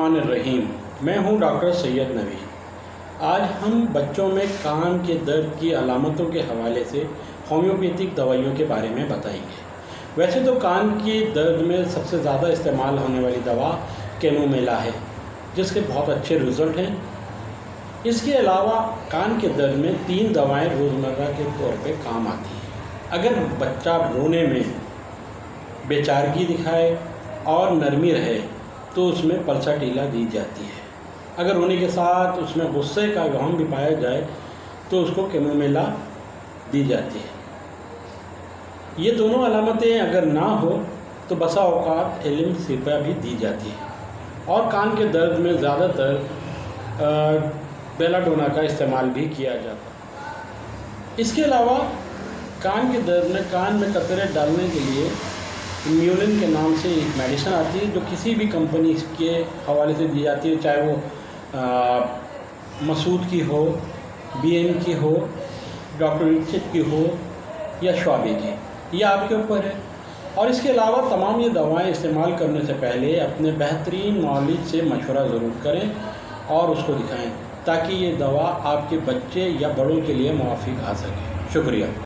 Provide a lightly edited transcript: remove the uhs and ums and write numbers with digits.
बिस्मिल्लाहिर्रहमानिर्रहीम। मैं हूं डॉक्टर सैयद नवी। आज हम बच्चों में कान के दर्द की अलामतों के हवाले से होम्योपैथिक दवाइयों के बारे में बताएंगे। वैसे तो कान के दर्द में सबसे ज़्यादा इस्तेमाल होने वाली दवा कैमोमिला है, जिसके बहुत अच्छे रिज़ल्ट हैं। इसके अलावा कान के दर्द में 3 दवाएं रोज़मर्रा के तौर पे काम आती हैं। अगर बच्चा रोने में बेचारगी दिखाए और नरमी रहे तो उसमें पल्साटीला दी जाती है। अगर रोने के साथ उसमें गुस्से का इबाहम भी पाया जाए तो उसको कैमोमिला दी जाती है। ये दोनों अलामतें अगर ना हो तो बसा औकात एलिम सिपा भी दी जाती है। और कान के दर्द में ज़्यादातर बेलाडोना का इस्तेमाल भी किया जाता है। इसके अलावा कान के दर्द में कान में कतरे डालने के लिए म्यूलिन के नाम से एक मेडिसिन आती है, जो किसी भी कंपनी के हवाले से दी जाती है, चाहे वो मसूद की हो, बीएम की हो, डॉक्टर रिचर्ड की हो या श्वाबी की, ये आपके ऊपर है। और इसके अलावा तमाम ये दवाएं इस्तेमाल करने से पहले अपने बेहतरीन नॉलेज से मशवरा ज़रूर करें और उसको दिखाएं, ताकि ये दवा आपके बच्चे या बड़ों के लिए मुवाफिक आ सके। शुक्रिया।